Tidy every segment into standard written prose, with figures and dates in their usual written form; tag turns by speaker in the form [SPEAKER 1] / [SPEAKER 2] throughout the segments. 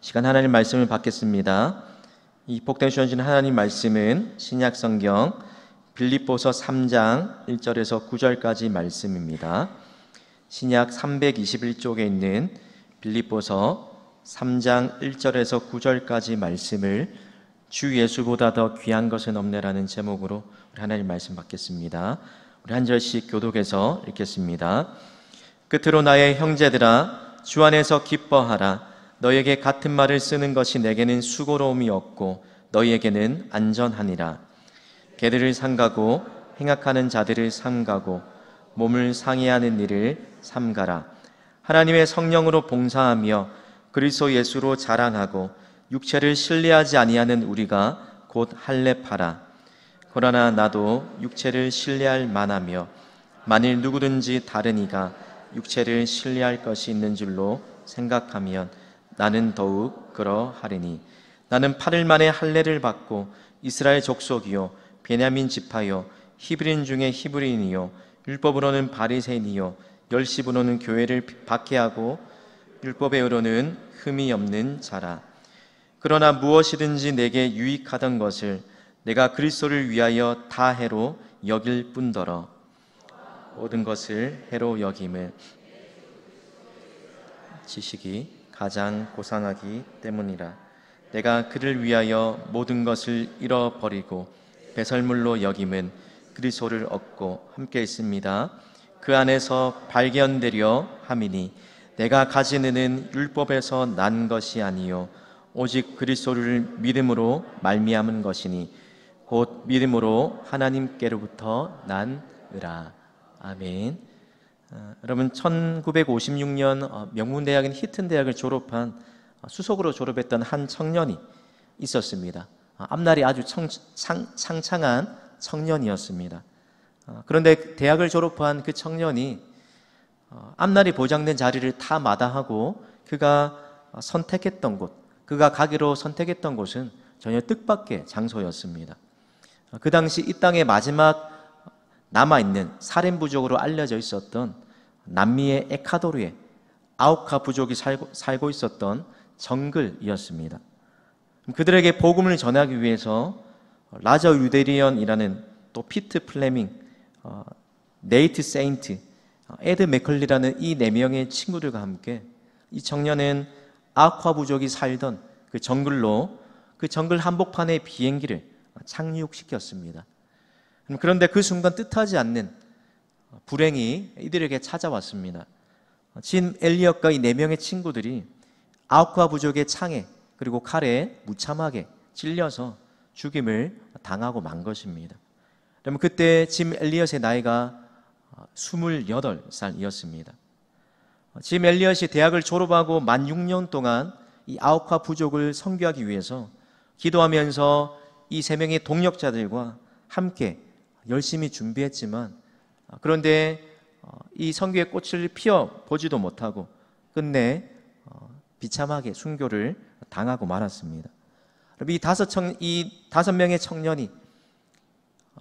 [SPEAKER 1] 시간 하나님 말씀을 받겠습니다. 이 복된 주신 하나님 말씀은 신약 성경 빌립보서 3장 1절에서 9절까지 말씀입니다. 신약 321쪽에 있는 빌립보서 3장 1절에서 9절까지 말씀을 주 예수보다 더 귀한 것은 없네라는 제목으로 우리 하나님 말씀 받겠습니다. 우리 한 절씩 교독해서 읽겠습니다. 끝으로 나의 형제들아, 주 안에서 기뻐하라. 너에게 같은 말을 쓰는 것이 내게는 수고로움이 없고 너희에게는 안전하니라. 개들을 삼가고 행악하는 자들을 삼가고 몸을 상해하는 일을 삼가라. 하나님의 성령으로 봉사하며 그리스도 예수로 자랑하고 육체를 신뢰하지 아니하는 우리가 곧 할례파라. 그러나 나도 육체를 신뢰할 만하며 만일 누구든지 다른 이가 육체를 신뢰할 것이 있는 줄로 생각하면 나는 더욱 그러하리니 나는 8일 만에 할례를 받고 이스라엘 족속이요 베냐민 지파요 히브리인 중에 히브리인이요 율법으로는 바리새인이요 열심으로는 교회를 박해하고 율법에 의로는 흠이 없는 자라. 그러나 무엇이든지 내게 유익하던 것을 내가 그리스도를 위하여 다 해로 여길 뿐더러 모든 것을 해로 여김을 지식이 가장 고상하기 때문이라. 내가 그를 위하여 모든 것을 잃어버리고 배설물로 여김은 그리스도를 얻고 함께 있습니다. 그 안에서 발견되려 함이니 내가 가진 은은 율법에서 난 것이 아니요 오직 그리스도를 믿음으로 말미암은 것이니 곧 믿음으로 하나님께로부터 난으라. 아멘. 여러분, 1956년 명문대학인 히튼 대학을 졸업한 수석으로 졸업했던 한 청년이 있었습니다. 앞날이 아주 창창한 청년이었습니다. 그런데 대학을 졸업한 그 청년이 앞날이 보장된 자리를 다 마다하고 그가 선택했던 곳, 그가 가기로 선택했던 곳은 전혀 뜻밖의 장소였습니다. 그 당시 이 땅의 마지막 남아있는 사렘 부족으로 알려져 있었던 남미의 에콰도르에 아우카 부족이 살고 있었던 정글이었습니다. 그들에게 복음을 전하기 위해서 라저 유데리언이라는 또 피트 플레밍, 네이트 세인트, 에드 맥컬리라는 이 4명의 친구들과 함께 이 청년은 아우카 부족이 살던 그 정글로 그 정글 한복판의 비행기를 착륙시켰습니다. 그런데 그 순간 뜻하지 않는 불행이 이들에게 찾아왔습니다. 진 엘리엇과 이 4명의 친구들이 아우카 부족의 창에 그리고 칼에 무참하게 찔려서 죽임을 당하고 만 것입니다. 그러면 그때 짐 엘리엇의 나이가 28살이었습니다. 짐 엘리엇이 대학을 졸업하고 만 6년 동안 이 아우카 부족을 선교하기 위해서 기도하면서 이 3명의 동역자들과 함께 열심히 준비했지만 그런데 이 선교의 꽃을 피워보지도 못하고 끝내 비참하게 순교를 당하고 말았습니다. 이 5명의 청년이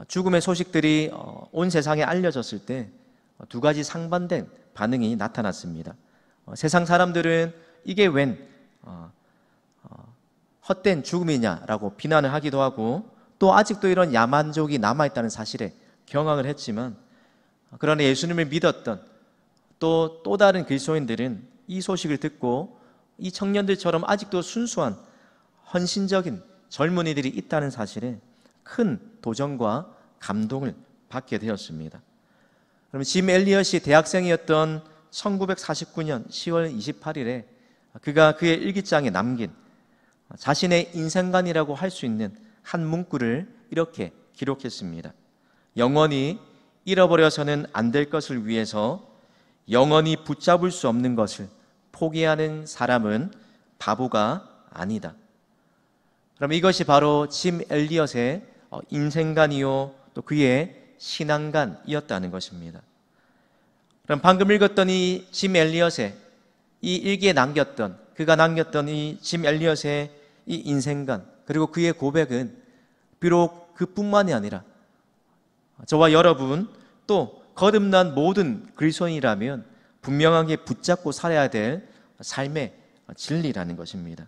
[SPEAKER 1] 죽음의 소식들이 온 세상에 알려졌을 때 2가지 상반된 반응이 나타났습니다. 세상 사람들은 이게 웬 헛된 죽음이냐라고 비난을 하기도 하고 또 아직도 이런 야만족이 남아있다는 사실에 경악을 했지만 그러나 예수님을 믿었던 또 다른 그리스도인들은 이 소식을 듣고 이 청년들처럼 아직도 순수한 헌신적인 젊은이들이 있다는 사실에 큰 도전과 감동을 받게 되었습니다. 그럼 짐 엘리엇이 대학생이었던 1949년 10월 28일에 그가 그의 일기장에 남긴 자신의 인생관이라고 할 수 있는 한 문구를 이렇게 기록했습니다. 영원히 잃어버려서는 안 될 것을 위해서 영원히 붙잡을 수 없는 것을 포기하는 사람은 바보가 아니다. 그럼 이것이 바로 짐 엘리엇의 인생관이요 또 그의 신앙관이었다는 것입니다. 그럼 방금 읽었던 이 짐 엘리엇의 이 일기에 그가 남겼던 이 짐 엘리엇의 이 인생관 그리고 그의 고백은 비록 그뿐만이 아니라 저와 여러분 또 거듭난 모든 그리스도인이라면 분명하게 붙잡고 살아야 될 삶의 진리라는 것입니다.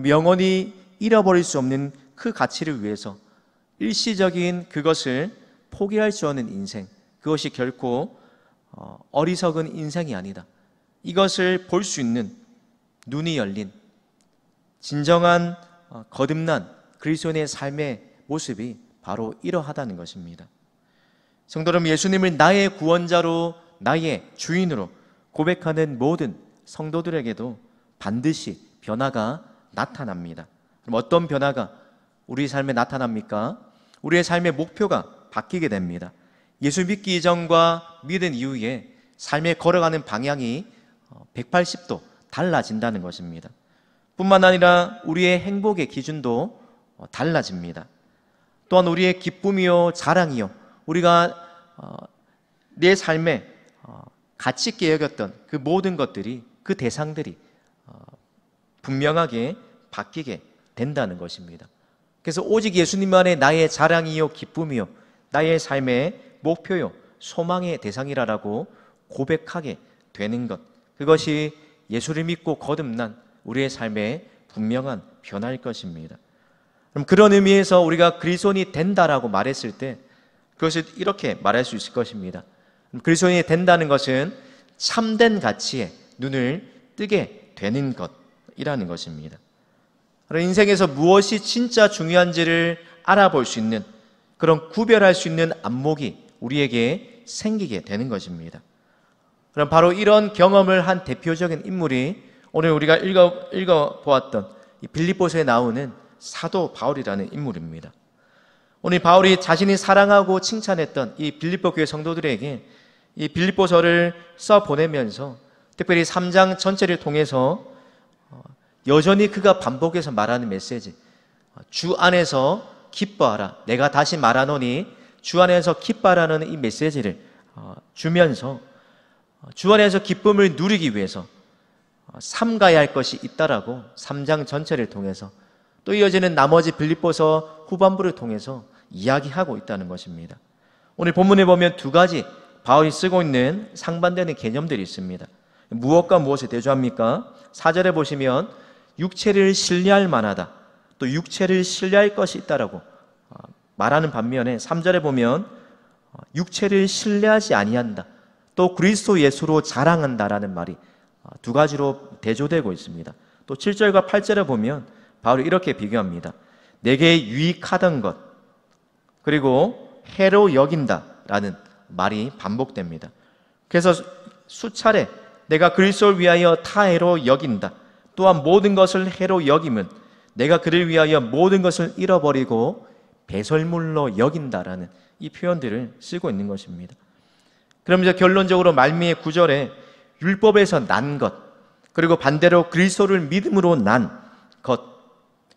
[SPEAKER 1] 영원히 잃어버릴 수 없는 그 가치를 위해서 일시적인 그것을 포기할 수 없는 인생, 그것이 결코 어리석은 인생이 아니다. 이것을 볼 수 있는 눈이 열린 진정한 거듭난 그리스도인의 삶의 모습이 바로 이러하다는 것입니다. 성도 여러분, 예수님을 나의 구원자로, 나의 주인으로 고백하는 모든 성도들에게도 반드시 변화가 나타납니다. 그럼 어떤 변화가 우리 삶에 나타납니까? 우리의 삶의 목표가 바뀌게 됩니다. 예수 믿기 이전과 믿은 이후에 삶에 걸어가는 방향이 180도 달라진다는 것입니다. 뿐만 아니라 우리의 행복의 기준도 달라집니다. 또한 우리의 기쁨이요 자랑이요, 우리가 내 삶에 가치 있게 여겼던 그 모든 것들이, 그 대상들이 분명하게 바뀌게 된다는 것입니다. 그래서 오직 예수님만의 나의 자랑이요 기쁨이요 나의 삶의 목표요 소망의 대상이라고 고백하게 되는 것, 그것이 예수를 믿고 거듭난 우리의 삶의 분명한 변화일 것입니다. 그럼 그런 의미에서 우리가 그리스도인이 된다라고 말했을 때 그것을 이렇게 말할 수 있을 것입니다. 그리스도인이 된다는 것은 참된 가치에 눈을 뜨게 되는 것이라는 것입니다. 인생에서 무엇이 진짜 중요한지를 알아볼 수 있는, 그런 구별할 수 있는 안목이 우리에게 생기게 되는 것입니다. 그럼 바로 이런 경험을 한 대표적인 인물이 오늘 우리가 읽어보았던 이 빌립보서에 나오는 사도 바울이라는 인물입니다. 오늘 바울이 자신이 사랑하고 칭찬했던 이 빌립보 교회 성도들에게 이 빌립보서를 써보내면서 특별히 3장 전체를 통해서 여전히 그가 반복해서 말하는 메시지, 주 안에서 기뻐하라, 내가 다시 말하노니 주 안에서 기뻐하라는 이 메시지를 주면서 주 안에서 기쁨을 누리기 위해서 삼가야 할 것이 있다라고 3장 전체를 통해서 또 이어지는 나머지 빌립보서 후반부를 통해서 이야기하고 있다는 것입니다. 오늘 본문에 보면 두 가지 바울이 쓰고 있는 상반되는 개념들이 있습니다. 무엇과 무엇을 대조합니까? 4절에 보시면 육체를 신뢰할 만하다, 또 육체를 신뢰할 것이 있다라고 말하는 반면에 3절에 보면 육체를 신뢰하지 아니한다, 또 그리스도 예수로 자랑한다라는 말이 두 가지로 대조되고 있습니다. 또 7절과 8절에 보면 바울이 이렇게 비교합니다. 내게 유익하던 것, 그리고 해로 여긴다라는 말이 반복됩니다. 그래서 수차례 내가 그리스도를 위하여 타해로 여긴다, 또한 모든 것을 해로 여김은 내가 그를 위하여 모든 것을 잃어버리고 배설물로 여긴다라는 이 표현들을 쓰고 있는 것입니다. 그럼 이제 결론적으로 말미의 9절에 율법에서 난 것, 그리고 반대로 그리스도를 믿음으로 난 것,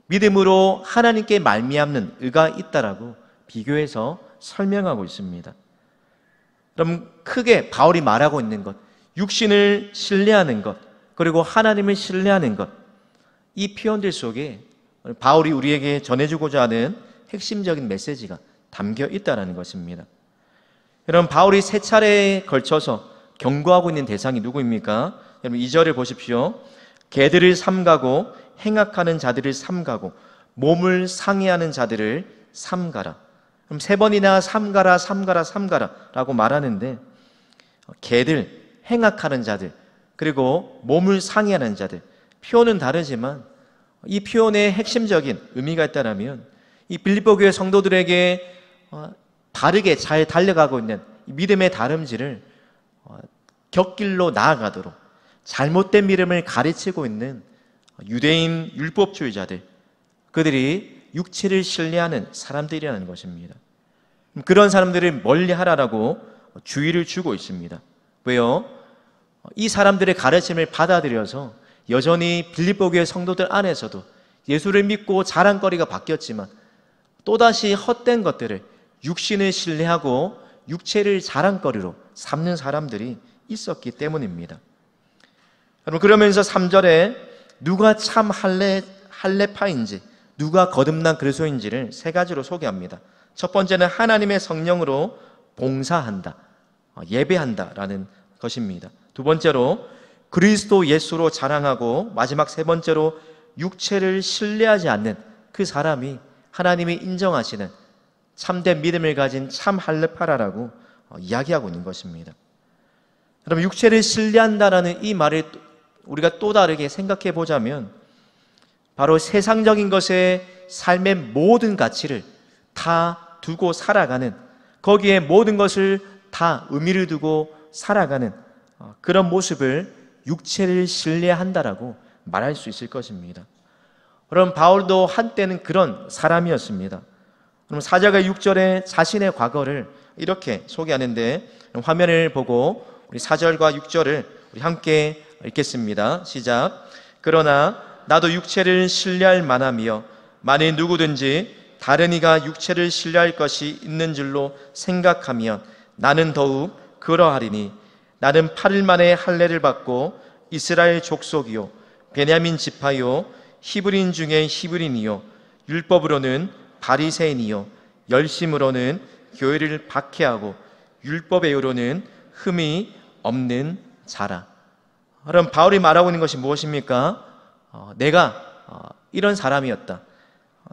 [SPEAKER 1] 믿음으로 하나님께 말미암는 의가 있다라고 비교해서 설명하고 있습니다. 그럼 크게 바울이 말하고 있는 것, 육신을 신뢰하는 것, 그리고 하나님을 신뢰하는 것, 이 표현들 속에 바울이 우리에게 전해주고자 하는 핵심적인 메시지가 담겨 있다는 것입니다. 여러분, 바울이 세 차례에 걸쳐서 경고하고 있는 대상이 누구입니까? 여러분 2절을 보십시오. 개들을 삼가고 행악하는 자들을 삼가고 몸을 상해하는 자들을 삼가라. 그럼 세 번이나 삼가라 삼가라 삼가라 라고 말하는데, 개들, 행악하는 자들, 그리고 몸을 상해하는 자들, 표현은 다르지만 이 표현의 핵심적인 의미가 있다면 이 빌립보 교회 성도들에게 바르게 잘 달려가고 있는 믿음의 다름질을 곁길로 나아가도록 잘못된 믿음을 가르치고 있는 유대인 율법주의자들, 그들이 육체를 신뢰하는 사람들이라는 것입니다. 그런 사람들을 멀리하라라고 주의를 주고 있습니다. 왜요? 이 사람들의 가르침을 받아들여서 여전히 빌립보 교회 성도들 안에서도 예수를 믿고 자랑거리가 바뀌었지만 또다시 헛된 것들을, 육신을 신뢰하고 육체를 자랑거리로 삼는 사람들이 있었기 때문입니다. 여러분, 그러면서 3절에 누가 참 할례파인지, 누가 거듭난 그리스도인지를 세 가지로 소개합니다. 첫 번째는 하나님의 성령으로 봉사한다, 예배한다라는 것입니다. 두 번째로 그리스도 예수로 자랑하고, 마지막 세 번째로 육체를 신뢰하지 않는 그 사람이 하나님이 인정하시는 참된 믿음을 가진 참 할례파라라고 이야기하고 있는 것입니다. 여러분, 육체를 신뢰한다라는 이 말을 우리가 또 다르게 생각해 보자면 바로 세상적인 것에 삶의 모든 가치를 다 두고 살아가는, 거기에 모든 것을 다 의미를 두고 살아가는 그런 모습을 육체를 신뢰한다라고 말할 수 있을 것입니다. 그럼 바울도 한때는 그런 사람이었습니다. 그럼 4절과 6절에 자신의 과거를 이렇게 소개하는데, 화면을 보고 우리 4절과 6절을 우리 함께 읽겠습니다. 시작. 그러나 나도 육체를 신뢰할 만하며 만일 누구든지 다른 이가 육체를 신뢰할 것이 있는 줄로 생각하면 나는 더욱 그러하리니 나는 8일 만에 할례를 받고 이스라엘 족속이요 베냐민 지파요 히브리인 중에 히브리인이요 율법으로는 바리새인이요 열심으로는 교회를 박해하고 율법의 의로는 흠이 없는 자라. 그럼 바울이 말하고 있는 것이 무엇입니까? 내가 이런 사람이었다.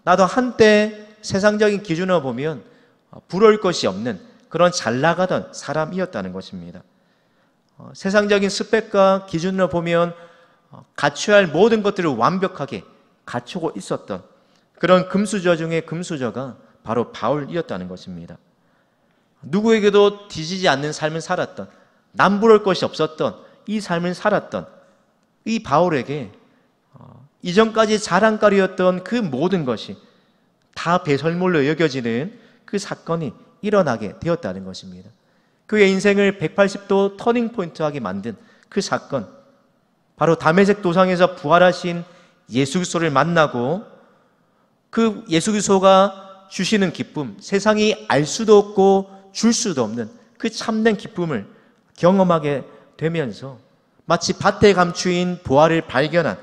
[SPEAKER 1] 나도 한때 세상적인 기준으로 보면 부러울 것이 없는 그런 잘 나가던 사람이었다는 것입니다. 세상적인 스펙과 기준으로 보면 갖춰야 할 모든 것들을 완벽하게 갖추고 있었던 그런 금수저 중에 금수저가 바로 바울이었다는 것입니다. 누구에게도 뒤지지 않는 삶을 살았던, 남부러울 것이 없었던 이 삶을 살았던 이 바울에게 이전까지 자랑거리였던 그 모든 것이 다 배설물로 여겨지는 그 사건이 일어나게 되었다는 것입니다. 그의 인생을 180도 터닝포인트하게 만든 그 사건, 바로 다메섹 도상에서 부활하신 예수 그리스도를 만나고 그 예수 그리스도가 주시는 기쁨, 세상이 알 수도 없고 줄 수도 없는 그 참된 기쁨을 경험하게 되면서 마치 밭에 감추인 보화를 발견한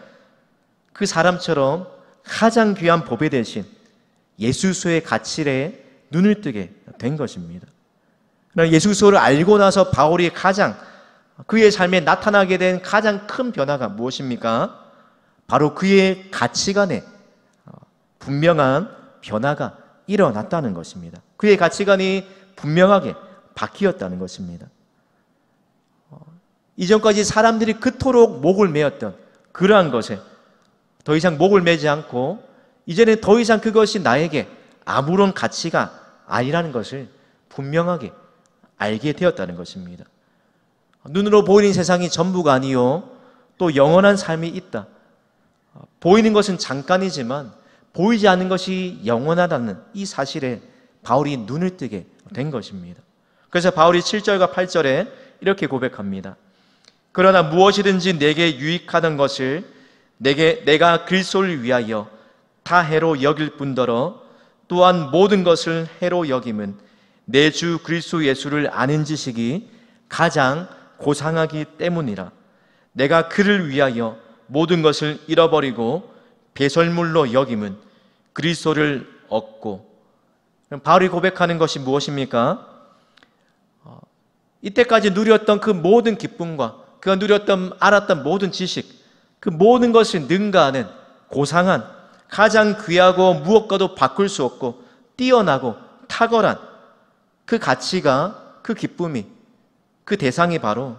[SPEAKER 1] 그 사람처럼 가장 귀한 보배 대신 예수 그리스도의 가치에 눈을 뜨게 된 것입니다. 예수 그리스도를 알고 나서 바울이 가장 그의 삶에 나타나게 된 가장 큰 변화가 무엇입니까? 바로 그의 가치관에 분명한 변화가 일어났다는 것입니다. 그의 가치관이 분명하게 바뀌었다는 것입니다. 이전까지 사람들이 그토록 목을 메었던 그러한 것에 더 이상 목을 매지 않고 이제는 더 이상 그것이 나에게 아무런 가치가 아니라는 것을 분명하게 알게 되었다는 것입니다. 눈으로 보이는 세상이 전부가 아니요 또 영원한 삶이 있다. 보이는 것은 잠깐이지만 보이지 않는 것이 영원하다는 이 사실에 바울이 눈을 뜨게 된 것입니다. 그래서 바울이 7절과 8절에 이렇게 고백합니다. 그러나 무엇이든지 내게 유익하던 것을 내가 그리스도를 위하여 다 해로 여길 뿐더러 또한 모든 것을 해로 여김은 내 주 그리스도 예수를 아는 지식이 가장 고상하기 때문이라. 내가 그를 위하여 모든 것을 잃어버리고 배설물로 여김은 그리스도를 얻고. 바울이 고백하는 것이 무엇입니까? 이때까지 누렸던 그 모든 기쁨과 그가 누렸던 알았던 모든 지식, 그 모든 것을 능가하는 고상한 가장 귀하고 무엇과도 바꿀 수 없고 뛰어나고 탁월한 그 가치가, 그 기쁨이, 그 대상이 바로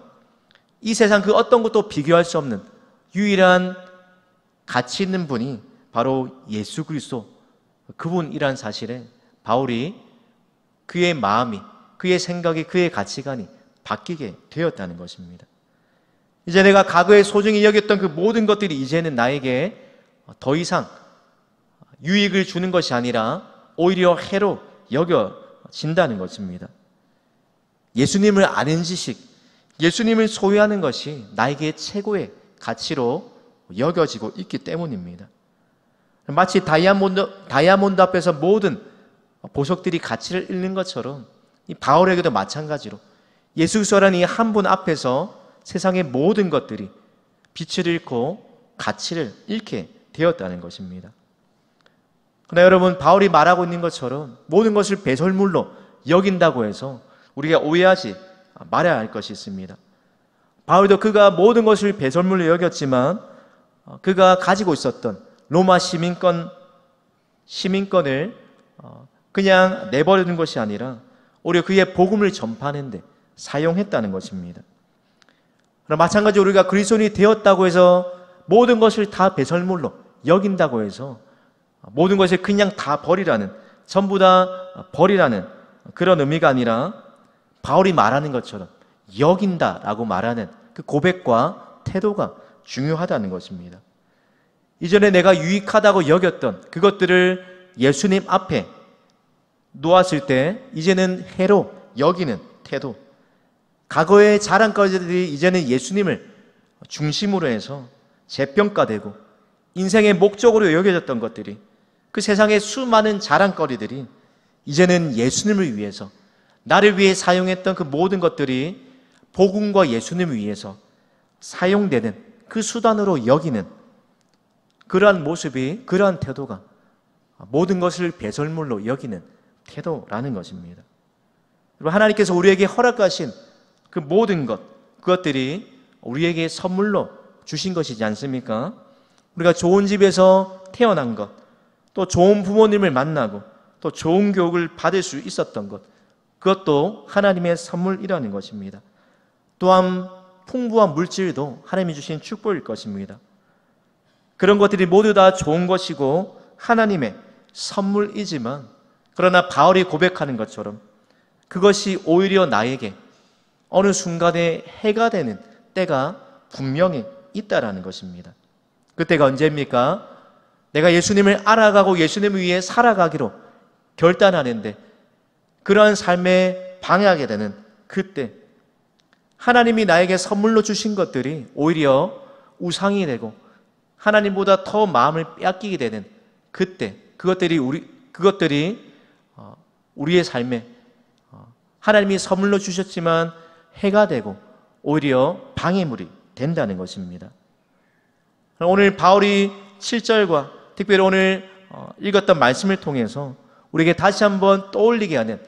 [SPEAKER 1] 이 세상 그 어떤 것도 비교할 수 없는 유일한 가치 있는 분이 바로 예수 그리스도, 그분이란 사실에 바울이 그의 마음이, 그의 생각이, 그의 가치관이 바뀌게 되었다는 것입니다. 이제 내가 과거에 소중히 여겼던 그 모든 것들이 이제는 나에게 더 이상 유익을 주는 것이 아니라 오히려 해로 여겨진다는 것입니다. 예수님을 아는 지식, 예수님을 소유하는 것이 나에게 최고의 가치로 여겨지고 있기 때문입니다. 마치 다이아몬드 앞에서 모든 보석들이 가치를 잃는 것처럼 이 바울에게도 마찬가지로 예수 그리스도라는 이 한 분 앞에서 세상의 모든 것들이 빛을 잃고 가치를 잃게 되었다는 것입니다. 그러나 여러분, 바울이 말하고 있는 것처럼 모든 것을 배설물로 여긴다고 해서 우리가 오해하지 말아야 할 것이 있습니다. 바울도 그가 모든 것을 배설물로 여겼지만 그가 가지고 있었던 로마 시민권을 그냥 내버려둔 것이 아니라 오히려 그의 복음을 전파하는 데 사용했다는 것입니다. 그럼 마찬가지로 우리가 그리스도인이 되었다고 해서 모든 것을 다 배설물로 여긴다고 해서 모든 것을 그냥 다 버리라는, 전부 다 버리라는 그런 의미가 아니라 바울이 말하는 것처럼 여긴다라고 말하는 그 고백과 태도가 중요하다는 것입니다. 이전에 내가 유익하다고 여겼던 그것들을 예수님 앞에 놓았을 때 이제는 해로 여기는 태도, 과거의 자랑거리들이 이제는 예수님을 중심으로 해서 재평가되고 인생의 목적으로 여겨졌던 것들이, 그 세상의 수많은 자랑거리들이 이제는 예수님을 위해서, 나를 위해 사용했던 그 모든 것들이 복음과 예수님을 위해서 사용되는 그 수단으로 여기는 그러한 모습이, 그러한 태도가 모든 것을 배설물로 여기는 태도라는 것입니다. 하나님께서 우리에게 허락하신 그 모든 것, 그것들이 우리에게 선물로 주신 것이지 않습니까? 우리가 좋은 집에서 태어난 것, 또 좋은 부모님을 만나고 또 좋은 교육을 받을 수 있었던 것, 그것도 하나님의 선물이라는 것입니다. 또한 풍부한 물질도 하나님이 주신 축복일 것입니다. 그런 것들이 모두 다 좋은 것이고 하나님의 선물이지만, 그러나 바울이 고백하는 것처럼 그것이 오히려 나에게 어느 순간에 해가 되는 때가 분명히 있다라는 것입니다. 그때가 언제입니까? 내가 예수님을 알아가고 예수님을 위해 살아가기로 결단하는데 그러한 삶에 방해하게 되는 그때, 하나님이 나에게 선물로 주신 것들이 오히려 우상이 되고 하나님보다 더 마음을 빼앗기게 되는 그때, 그것들이 우리의 삶에 하나님이 선물로 주셨지만 해가 되고 오히려 방해물이 된다는 것입니다. 오늘 바울이 7절과 특별히 오늘 읽었던 말씀을 통해서 우리에게 다시 한번 떠올리게 하는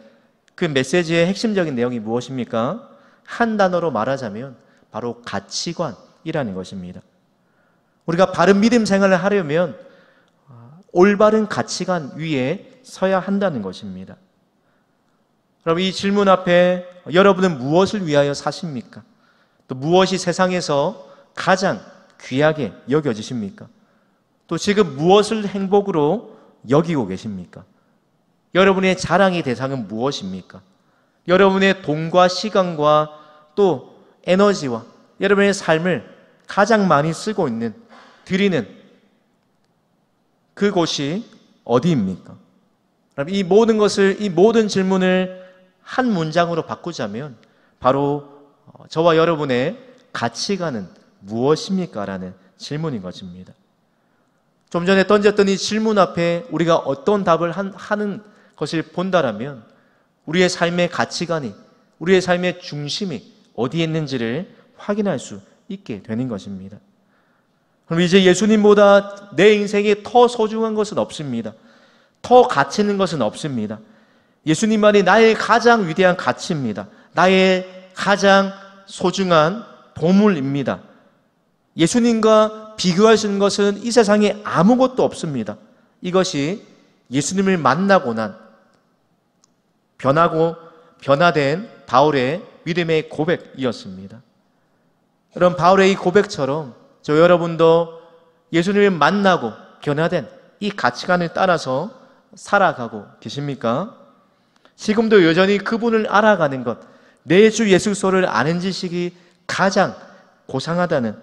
[SPEAKER 1] 그 메시지의 핵심적인 내용이 무엇입니까? 한 단어로 말하자면 바로 가치관이라는 것입니다. 우리가 바른 믿음 생활을 하려면 올바른 가치관 위에 서야 한다는 것입니다. 그럼 이 질문 앞에 여러분은 무엇을 위하여 사십니까? 또 무엇이 세상에서 가장 귀하게 여겨지십니까? 또 지금 무엇을 행복으로 여기고 계십니까? 여러분의 자랑의 대상은 무엇입니까? 여러분의 돈과 시간과 또 에너지와 여러분의 삶을 가장 많이 쓰고 있는, 드리는 그곳이 어디입니까? 이 모든 질문을 한 문장으로 바꾸자면 바로 저와 여러분의 가치관은 무엇입니까? 라는 질문인 것입니다. 좀 전에 던졌던 이 질문 앞에 우리가 어떤 답을 하는 것을 본다라면 우리의 삶의 가치관이, 우리의 삶의 중심이 어디에 있는지를 확인할 수 있게 되는 것입니다. 그럼 이제 예수님보다 내 인생에 더 소중한 것은 없습니다. 더 가치 있는 것은 없습니다. 예수님만이 나의 가장 위대한 가치입니다. 나의 가장 소중한 보물입니다. 예수님과 비교할 수 있는 것은 이 세상에 아무것도 없습니다. 이것이 예수님을 만나고 난 변화된 바울의 믿음의 고백이었습니다. 그럼 바울의 이 고백처럼 저 여러분도 예수님을 만나고 변화된 이 가치관을 따라서 살아가고 계십니까? 지금도 여전히 그분을 알아가는 것, 내 주 예수 그리스도를 아는 지식이 가장 고상하다는,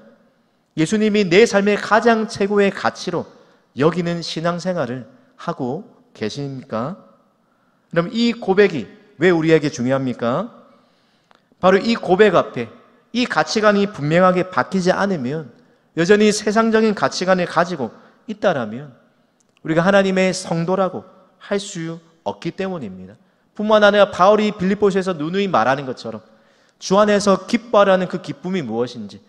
[SPEAKER 1] 예수님이 내 삶의 가장 최고의 가치로 여기는 신앙생활을 하고 계십니까? 그럼 이 고백이 왜 우리에게 중요합니까? 바로 이 고백 앞에 이 가치관이 분명하게 바뀌지 않으면, 여전히 세상적인 가치관을 가지고 있다라면 우리가 하나님의 성도라고 할 수 없기 때문입니다. 뿐만 아니라 바울이 빌립보서에서 누누이 말하는 것처럼 주 안에서 기뻐하라는 그 기쁨이 무엇인지,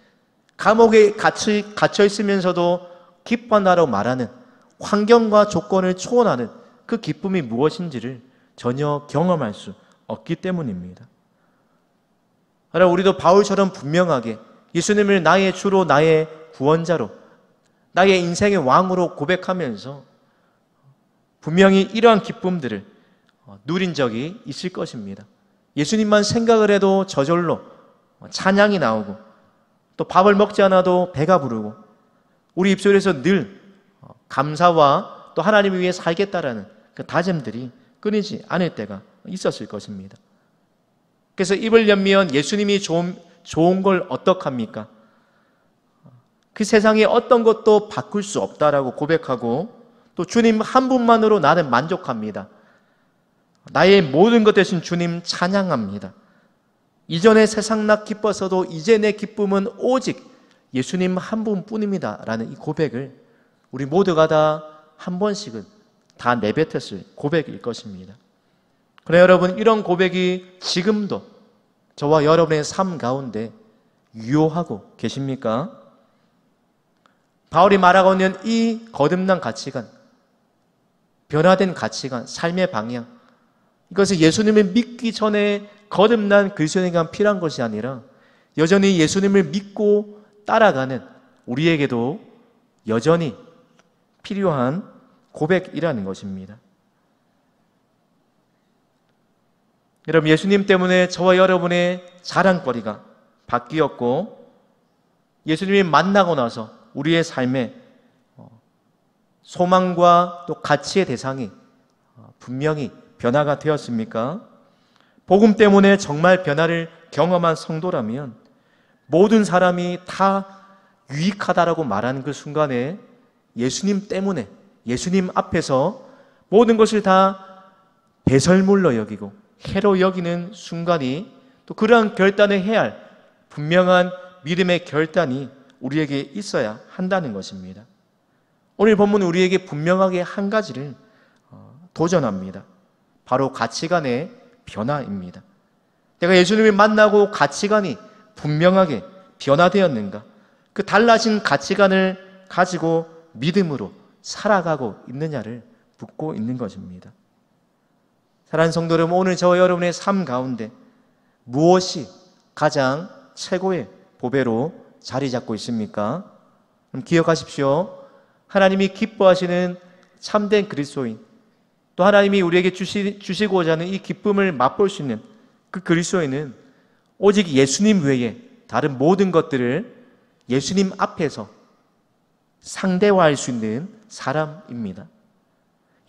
[SPEAKER 1] 감옥에 갇혀 있으면서도 기뻐한다고 말하는 환경과 조건을 초월하는 그 기쁨이 무엇인지를 전혀 경험할 수 없기 때문입니다. 그러나 우리도 바울처럼 분명하게 예수님을 나의 주로 나의 구원자로 나의 인생의 왕으로 고백하면서 분명히 이러한 기쁨들을 누린 적이 있을 것입니다. 예수님만 생각을 해도 저절로 찬양이 나오고, 또 밥을 먹지 않아도 배가 부르고, 우리 입술에서 늘 감사와 또 하나님을 위해 살겠다라는 그 다짐들이 끊이지 않을 때가 있었을 것입니다. 그래서 입을 열면 예수님이 좋은 걸 어떡합니까? 그 세상에 어떤 것도 바꿀 수 없다라고 고백하고, 또 주님 한 분만으로 나는 만족합니다. 나의 모든 것 대신 주님 찬양합니다. 이전에 세상 나 기뻐서도 이제 내 기쁨은 오직 예수님 한 분뿐입니다 라는 이 고백을 우리 모두가 다 한 번씩은 다 내뱉었을 고백일 것입니다. 그래 여러분, 이런 고백이 지금도 저와 여러분의 삶 가운데 유효하고 계십니까? 바울이 말하고 있는 이 거듭난 가치관, 변화된 가치관, 삶의 방향, 이것은 예수님을 믿기 전에 거듭난 그리스도인에게 필요한 것이 아니라 여전히 예수님을 믿고 따라가는 우리에게도 여전히 필요한 고백이라는 것입니다. 여러분, 예수님 때문에 저와 여러분의 자랑거리가 바뀌었고, 예수님이 만나고 나서 우리의 삶에 소망과 또 가치의 대상이 분명히 변화가 되었습니까? 복음 때문에 정말 변화를 경험한 성도라면 모든 사람이 다 유익하다라고 말하는 그 순간에 예수님 때문에, 예수님 앞에서 모든 것을 다 배설물로 여기고 해로 여기는 순간이, 또 그러한 결단을 해야 할 분명한 믿음의 결단이 우리에게 있어야 한다는 것입니다. 오늘 본문은 우리에게 분명하게 한 가지를 도전합니다. 바로 가치관의 변화입니다. 내가 예수님을 만나고 가치관이 분명하게 변화되었는가? 그 달라진 가치관을 가지고 믿음으로 살아가고 있느냐를 묻고 있는 것입니다. 사랑하는 성도 여러분, 오늘 저와 여러분의 삶 가운데 무엇이 가장 최고의 보배로 자리 잡고 있습니까? 그럼 기억하십시오. 하나님이 기뻐하시는 참된 그리스도인, 또 하나님이 우리에게 주시고자 하는 이 기쁨을 맛볼 수 있는 그 그리스도인은 오직 예수님 외에 다른 모든 것들을 예수님 앞에서 상대화할 수 있는 사람입니다.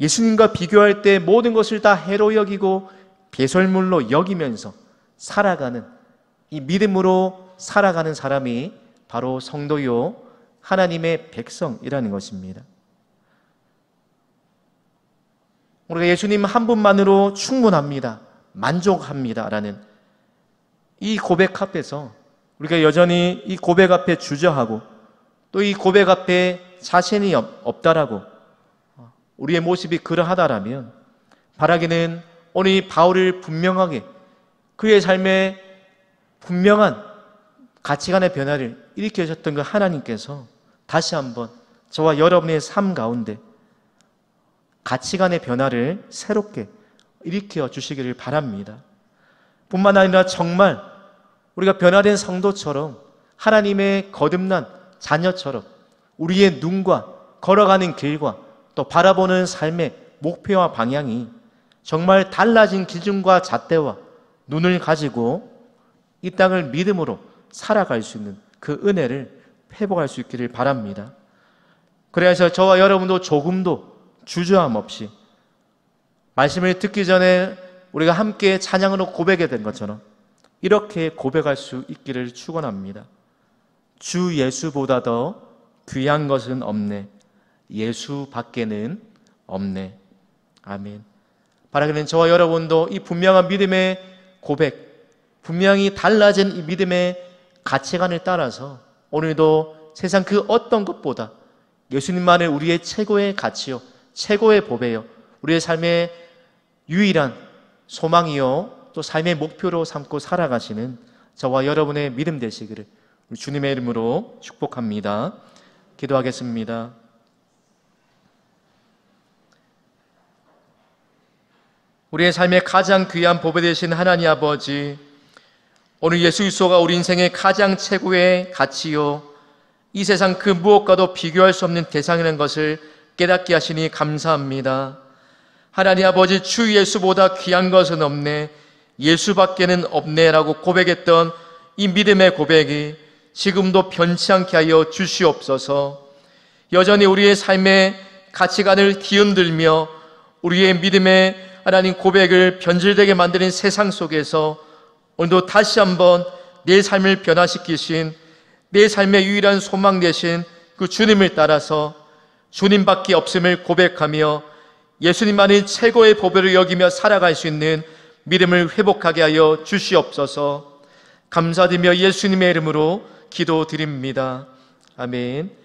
[SPEAKER 1] 예수님과 비교할 때 모든 것을 다 해로 여기고 배설물로 여기면서 살아가는, 이 믿음으로 살아가는 사람이 바로 성도요 하나님의 백성이라는 것입니다. 우리가 예수님 한 분만으로 충분합니다, 만족합니다 라는 이 고백 앞에서 우리가 여전히 이 고백 앞에 주저하고, 또 이 고백 앞에 자신이 없다라고 우리의 모습이 그러하다라면, 바라기는 오늘 이 바울을 분명하게 그의 삶에 분명한 가치관의 변화를 일으켜 주셨던 그 하나님께서 다시 한번 저와 여러분의 삶 가운데 가치관의 변화를 새롭게 일으켜 주시기를 바랍니다. 뿐만 아니라 정말 우리가 변화된 성도처럼, 하나님의 거듭난 자녀처럼 우리의 눈과 걸어가는 길과 또 바라보는 삶의 목표와 방향이 정말 달라진 기준과 잣대와 눈을 가지고 이 땅을 믿음으로 살아갈 수 있는 그 은혜를 회복할 수 있기를 바랍니다. 그래서 저와 여러분도 조금도 주저함 없이 말씀을 듣기 전에 우리가 함께 찬양으로 고백해야 된 것처럼 이렇게 고백할 수 있기를 축원합니다. 주 예수보다 더 귀한 것은 없네. 예수 밖에는 없네. 아멘. 바라기는 저와 여러분도 이 분명한 믿음의 고백, 분명히 달라진 이 믿음의 가치관을 따라서 오늘도 세상 그 어떤 것보다 예수님만을 우리의 최고의 가치요, 최고의 보배요, 우리의 삶의 유일한 소망이요, 또 삶의 목표로 삼고 살아가시는 저와 여러분의 믿음 되시기를 주님의 이름으로 축복합니다. 기도하겠습니다. 우리의 삶에 가장 귀한 보배 되신 하나님 아버지, 오늘 예수 그리스도가 우리 인생의 가장 최고의 가치요
[SPEAKER 2] 이 세상 그 무엇과도 비교할 수 없는 대상이라는 것을 깨닫게 하시니 감사합니다. 하나님 아버지, 주 예수보다 귀한 것은 없네, 예수밖에는 없네라고 고백했던 이 믿음의 고백이 지금도 변치 않게 하여 주시옵소서. 여전히 우리의 삶의 가치관을 뒤흔들며 우리의 믿음의 하나님 고백을 변질되게 만드는 세상 속에서 오늘도 다시 한번 내 삶을 변화시키신, 내 삶의 유일한 소망 되신 그 주님을 따라서 주님밖에 없음을 고백하며 예수님만이 최고의 보배를 여기며 살아갈 수 있는 믿음을 회복하게 하여 주시옵소서. 감사드리며 예수님의 이름으로 기도드립니다. 아멘.